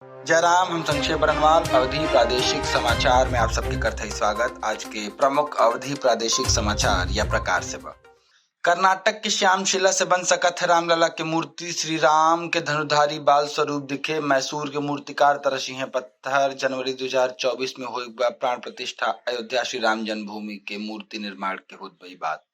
जयराम, हम संक्षेप बरनवाल। अवधि प्रादेशिक समाचार में आप सबके करते हैं स्वागत। आज के प्रमुख अवधि प्रादेशिक समाचार या प्रकार से कर्नाटक के श्यामशिला से बन सकत है रामलला की मूर्ति। श्री राम के धनुधारी बाल स्वरूप दिखे। मैसूर के मूर्तिकार तरसी हैं पत्थर। जनवरी 2024 में हुई प्राण प्रतिष्ठा। अयोध्या श्री राम जन्मभूमि के मूर्ति निर्माण के होत बई बात।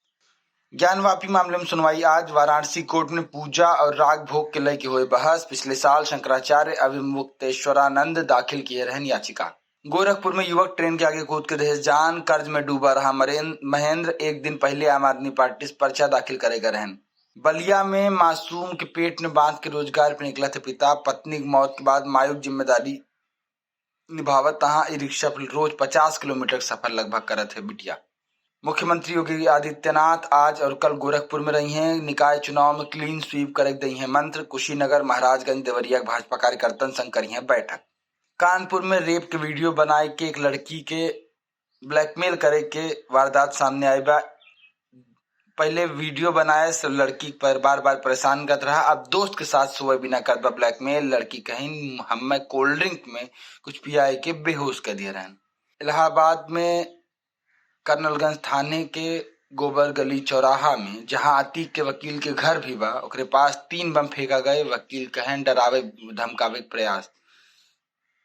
ज्ञानवापी मामले में सुनवाई आज। वाराणसी कोर्ट में पूजा और राग भोग के लय की हुई बहस। पिछले साल शंकराचार्य अविमुक्तेश्वरानंद दाखिल किए रहन याचिका। गोरखपुर में युवक ट्रेन के आगे कूद के दहेज जान। कर्ज में डूबा रहा महेंद्र। एक दिन पहले आम आदमी पार्टी से पर्चा दाखिल करेगा रहन। बलिया में मासूम के पेट में बांध के रोजगार पर निकला थे पिता। पत्नी की मौत के बाद मायूक जिम्मेदारी निभावत तहाँ ई रिक्शा रोज 50 किलोमीटर सफर लगभग करत है बिटिया। मुख्यमंत्री योगी आदित्यनाथ आज और कल गोरखपुर में रही हैं। निकाय चुनाव में क्लीन स्वीप कर दी हैं मंत्र। कुशीनगर, महाराजगंज, देवरिया भाजपा कार्यकर्ता संग करी है बैठक। कानपुर में रेप के वीडियो बनाए के एक लड़की के ब्लैकमेल करे के वारदात सामने आई बा। पहले वीडियो बनाए से लड़की पर बार बार परेशान कर रहा। अब दोस्त के साथ सोए बिना कर बा ब्लैकमेल। लड़की कहीं हमें कोल्ड ड्रिंक में कुछ पिया के बेहोश कर दिया रहन। इलाहाबाद में कर्नलगंज थाने के गोबर गली चौराहा में जहां अतीक के वकील के घर भी बा, ओकरे पास 3 बम फेंका गए। वकील कहन डरावे धमकावे के प्रयास।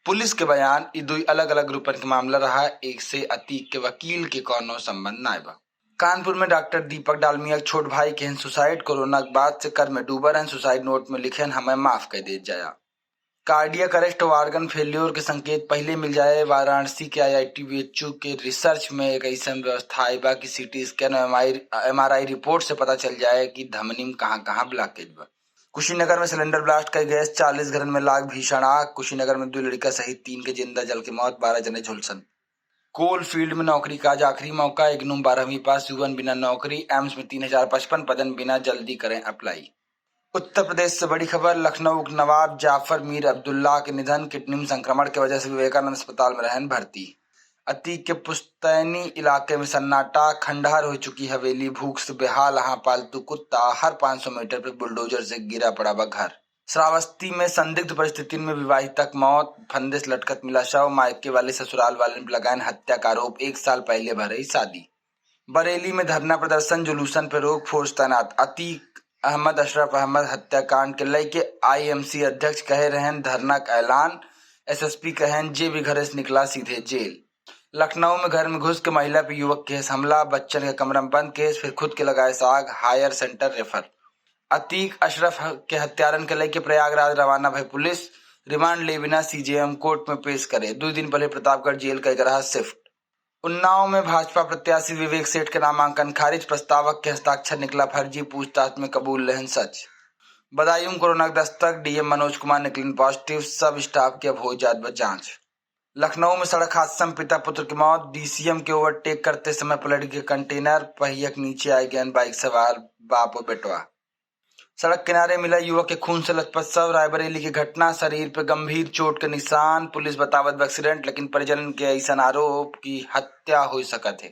पुलिस के बयान ई 2 अलग अलग रूपन के मामला रहा। एक से अतीक के वकील के कोनो संबंध ना बा। कानपुर में डॉक्टर दीपक डालमिया छोट भाई के सुसाइड। कोरोना के बाद से कर में डूबा रहन। सुसाइड नोट में लिखे हमें माफ कर दे जाया। कार्डियक अरेस्ट और ऑर्गन फेल्योर के संकेत पहले मिल जाए। वाराणसी के IIT-BHU के रिसर्च में एक ऐसा व्यवस्था आई बा कि CT स्कैन और MRI रिपोर्ट से पता चल जाए कि धमनी में कहाँ ब्लॉकेज बा। कुशीनगर में सिलेंडर ब्लास्ट कर गैस। 40 घरन में लाग भीषण आग। कुशीनगर में 2 लड़का सहित 3 के जिंदा जल के मौत। 12 जने झुलसन। कोल फील्ड में नौकरी का आज आखिरी मौका। इग्नू 12वीं पास युवन बिना नौकरी। एम्स में 3055 पदन बिना, जल्दी करें अप्लाई। उत्तर प्रदेश से बड़ी खबर। लखनऊ के नवाब जाफर मीर अब्दुल्ला के निधन। किडनी में संक्रमण की वजह से विवेकानंद अस्पताल में रहन भर्ती। अतीक के पुस्तैनी इलाके में सन्नाटा। खंडहर हो चुकी हवेली। भूख से बेहाल यहाँ पालतू कुत्ता। हर 500 मीटर पर बुलडोजर से गिरा पड़ा बा घर। श्रावस्ती में संदिग्ध परिस्थिति में विवाहिता की मौत। फंदे से लटकत मिला शव। मायके वाले ससुराल वाले ने लगाए हत्या का आरोप। 1 साल पहले भर शादी। बरेली में धरना प्रदर्शन। जुलूसन पर रोक, फोर्स तैनात। अतीक अहमद अशरफ अहमद हत्याकांड के लेके IMC अध्यक्ष कहे रहन धरना का ऐलान। SSP कहन जे भी घर से निकला सीधे जेल। लखनऊ में घर में घुस के महिला पे युवक केस हमला। बच्चन के कमरा में बंद केस, फिर खुद के लगाए साग। Higher centre refer. Atiq Ashraf के हत्यारन के लेके प्रयागराज रवाना भई पुलिस। रिमांड ले बिना CJM कोर्ट में पेश करे। 2 दिन पहले प्रतापगढ़ जेल का रहा शिफ्ट। उन्नाव में भाजपा प्रत्याशी विवेक सेठ के नामांकन खारिज। प्रस्तावक के हस्ताक्षर निकला फर्जी। पूछताछ में कबूल रहन सच। बदायूं कोरोना दस्तक। DM मनोज कुमार निकलन पॉजिटिव। सब स्टाफ की अब हो जात जांच। लखनऊ में सड़क हादसा में पिता पुत्र की मौत। DCM के ओवरटेक करते समय पलट गए कंटेनर। पहिया के नीचे आए गए बाइक सवार बाप और बेटवा। सड़क किनारे मिला युवक के खून से लथपथ शव। रायबरेली की घटना। शरीर पर गंभीर चोट के निशान। पुलिस बतावत एक्सीडेंट, लेकिन परिजन के ऐसा आरोप की हत्या हो सकत है।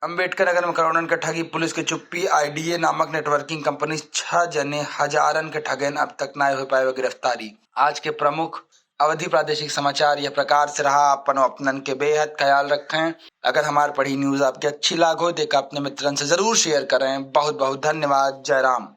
अंबेडकर नगर में करोड़न के ठगी। पुलिस के चुप्पी। IDA नामक नेटवर्किंग कंपनी 6 जने हजारन के ठगन। अब तक ना हो पाए गिरफ्तारी। आज के प्रमुख अवधि प्रादेशिक समाचार यह प्रकार से रहा। अपनन के बेहद ख्याल रखें। अगर हमारी पढ़ी न्यूज आपकी अच्छी लागो तो अपने मित्रन से जरूर शेयर करें। बहुत बहुत धन्यवाद। जयराम।